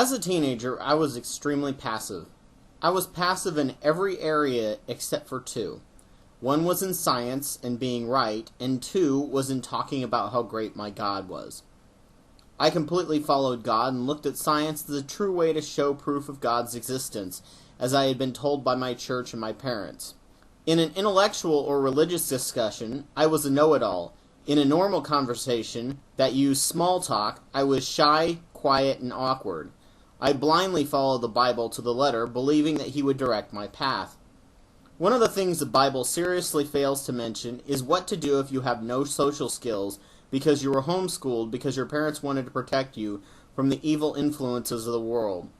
As a teenager, I was extremely passive. I was passive in every area except for two. One was in science and being right, and two was in talking about how great my God was. I completely followed God and looked at science as a true way to show proof of God's existence, as I had been told by my church and my parents. In an intellectual or religious discussion, I was a know-it-all. In a normal conversation that used small talk, I was shy, quiet, and awkward. I blindly followed the Bible to the letter, believing that he would direct my path. One of the things the Bible seriously fails to mention is what to do if you have no social skills because you were homeschooled because your parents wanted to protect you from the evil influences of the world.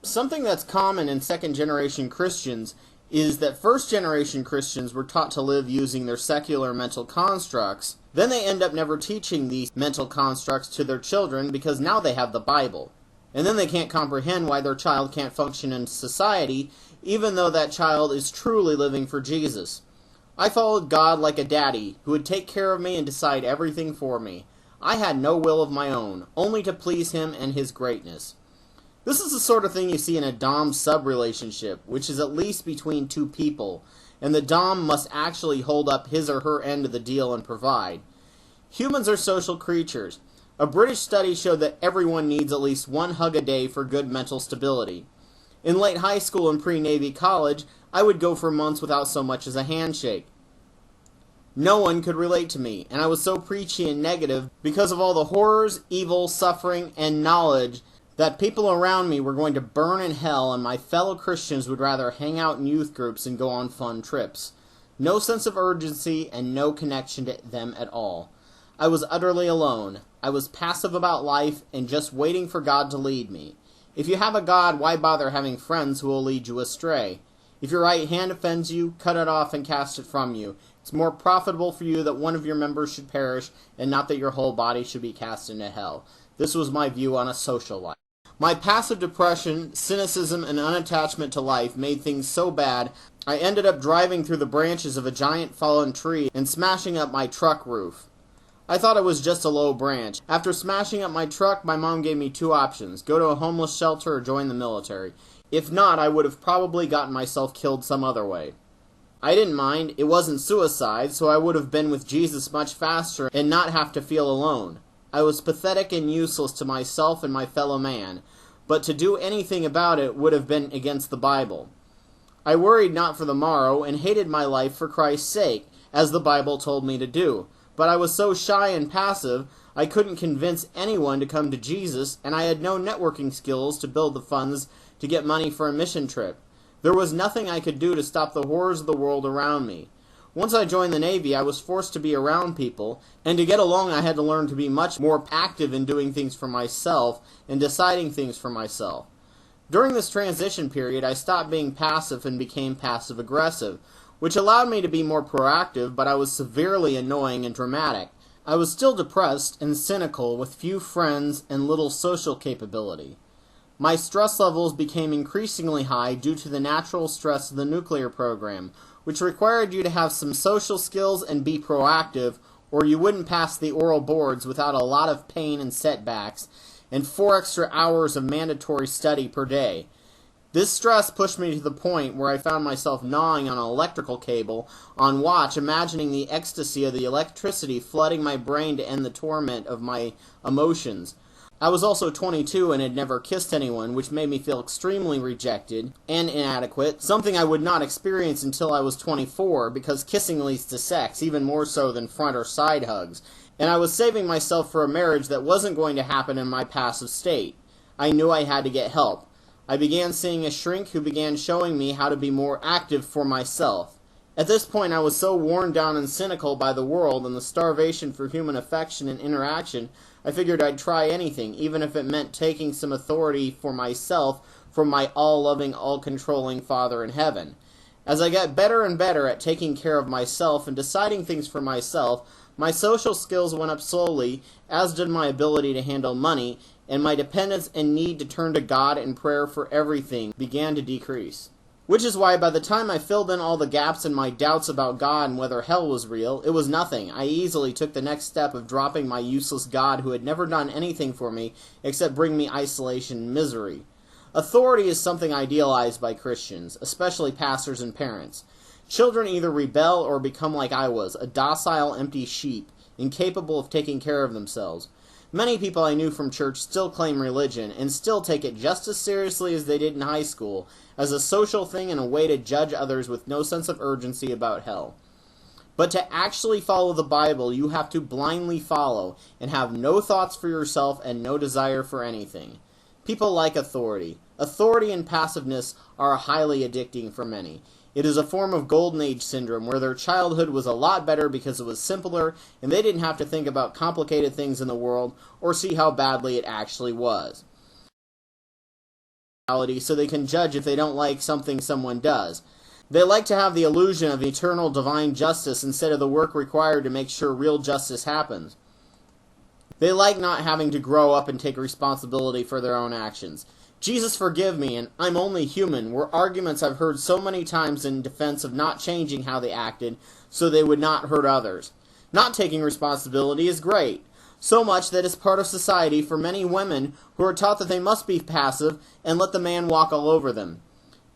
Something that's common in second-generation Christians is that first-generation Christians were taught to live using their secular mental constructs. Then they end up never teaching these mental constructs to their children because now they have the Bible. And then they can't comprehend why their child can't function in society, even though that child is truly living for Jesus. I followed God like a daddy, who would take care of me and decide everything for me. I had no will of my own, only to please him and his greatness. This is the sort of thing you see in a dom-sub relationship, which is at least between two people, and the dom must actually hold up his or her end of the deal and provide. Humans are social creatures. A British study showed that everyone needs at least one hug a day for good mental stability. In late high school and pre-Navy college, I would go for months without so much as a handshake. No one could relate to me, and I was so preachy and negative because of all the horrors, evil, suffering, and knowledge that people around me were going to burn in hell, and my fellow Christians would rather hang out in youth groups and go on fun trips. No sense of urgency and no connection to them at all. I was utterly alone. I was passive about life and just waiting for God to lead me. If you have a God, why bother having friends who will lead you astray? If your right hand offends you, cut it off and cast it from you. It's more profitable for you that one of your members should perish and not that your whole body should be cast into hell. This was my view on a social life. My passive depression, cynicism, and unattachment to life made things so bad, I ended up driving through the branches of a giant fallen tree and smashing up my truck roof. I thought it was just a low branch. After smashing up my truck, my mom gave me two options: go to a homeless shelter or join the military. If not, I would have probably gotten myself killed some other way. I didn't mind. It wasn't suicide, so I would have been with Jesus much faster and not have to feel alone. I was pathetic and useless to myself and my fellow man, but to do anything about it would have been against the Bible. I worried not for the morrow and hated my life for Christ's sake, as the Bible told me to do. But I was so shy and passive, I couldn't convince anyone to come to Jesus, and I had no networking skills to build the funds to get money for a mission trip. There was nothing I could do to stop the horrors of the world around me. Once I joined the Navy, I was forced to be around people, and to get along I had to learn to be much more active in doing things for myself and deciding things for myself. During this transition period, I stopped being passive and became passive-aggressive, which allowed me to be more proactive, but I was severely annoying and dramatic. I was still depressed and cynical with few friends and little social capability. My stress levels became increasingly high due to the natural stress of the nuclear program, which required you to have some social skills and be proactive, or you wouldn't pass the oral boards without a lot of pain and setbacks, and 4 extra hours of mandatory study per day. This stress pushed me to the point where I found myself gnawing on an electrical cable on watch, imagining the ecstasy of the electricity flooding my brain to end the torment of my emotions. I was also 22 and had never kissed anyone, which made me feel extremely rejected and inadequate, something I would not experience until I was 24, because kissing leads to sex, even more so than front or side hugs, and I was saving myself for a marriage that wasn't going to happen in my passive state. I knew I had to get help. I began seeing a shrink who began showing me how to be more active for myself. At this point, I was so worn down and cynical by the world and the starvation for human affection and interaction, I figured I'd try anything, even if it meant taking some authority for myself from my all-loving, all-controlling Father in heaven. As I got better and better at taking care of myself and deciding things for myself, my social skills went up slowly, as did my ability to handle money, and my dependence and need to turn to God in prayer for everything began to decrease. Which is why by the time I filled in all the gaps in my doubts about God and whether hell was real, it was nothing. I easily took the next step of dropping my useless God who had never done anything for me except bring me isolation and misery. Authority is something idealized by Christians, especially pastors and parents. Children either rebel or become like I was, a docile, empty sheep, incapable of taking care of themselves. Many people I knew from church still claim religion, and still take it just as seriously as they did in high school, as a social thing and a way to judge others with no sense of urgency about hell. But to actually follow the Bible, you have to blindly follow, and have no thoughts for yourself and no desire for anything. People like authority. Authority and passiveness are highly addicting for many. It is a form of golden age syndrome where their childhood was a lot better because it was simpler and they didn't have to think about complicated things in the world or see how badly it actually was. So they can judge if they don't like something someone does. They like to have the illusion of eternal divine justice instead of the work required to make sure real justice happens. They like not having to grow up and take responsibility for their own actions. Jesus forgive me, and I'm only human were arguments I've heard so many times in defense of not changing how they acted so they would not hurt others. Not taking responsibility is great, so much that it's part of society for many women who are taught that they must be passive and let the man walk all over them.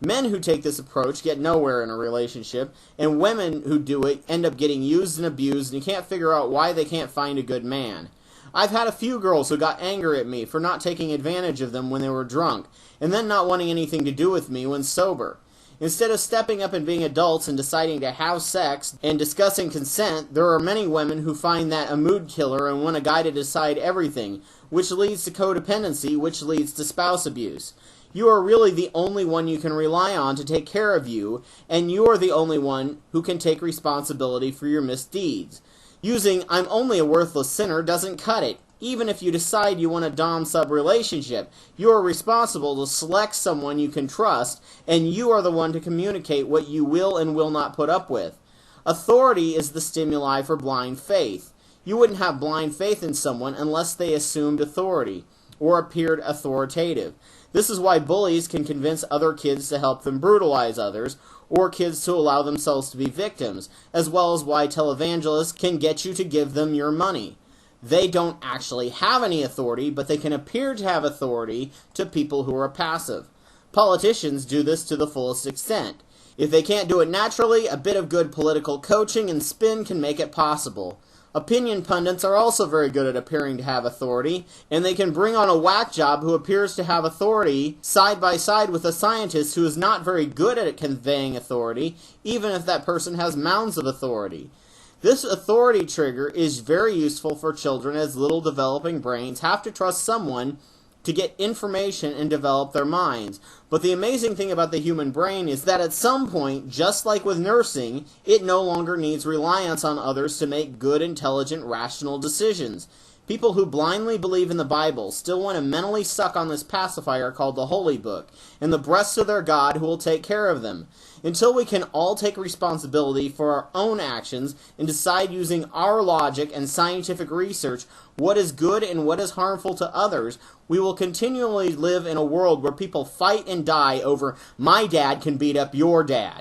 Men who take this approach get nowhere in a relationship, and women who do it end up getting used and abused, and you can't figure out why they can't find a good man. I've had a few girls who got angry at me for not taking advantage of them when they were drunk, and then not wanting anything to do with me when sober. Instead of stepping up and being adults and deciding to have sex and discussing consent, there are many women who find that a mood killer and want a guy to decide everything, which leads to codependency, which leads to spouse abuse. You are really the only one you can rely on to take care of you, and you are the only one who can take responsibility for your misdeeds. Using "I'm only a worthless sinner" doesn't cut it. Even if you decide you want a dom-sub relationship, you are responsible to select someone you can trust, and you are the one to communicate what you will and will not put up with. Authority is the stimuli for blind faith. You wouldn't have blind faith in someone unless they assumed authority, or appeared authoritative. This is why bullies can convince other kids to help them brutalize others, or kids to allow themselves to be victims, as well as why televangelists can get you to give them your money. They don't actually have any authority, but they can appear to have authority to people who are passive. Politicians do this to the fullest extent. If they can't do it naturally, a bit of good political coaching and spin can make it possible. Opinion pundits are also very good at appearing to have authority, and they can bring on a whack job who appears to have authority side by side with a scientist who is not very good at conveying authority, even if that person has mounds of authority. This authority trigger is very useful for children as little developing brains have to trust someone to get information and develop their minds. But the amazing thing about the human brain is that at some point, just like with nursing, it no longer needs reliance on others to make good, intelligent, rational decisions. People who blindly believe in the Bible still want to mentally suck on this pacifier called the Holy Book, and the breasts of their God who will take care of them. Until we can all take responsibility for our own actions and decide using our logic and scientific research what is good and what is harmful to others, we will continually live in a world where people fight and die over "my dad can beat up your dad."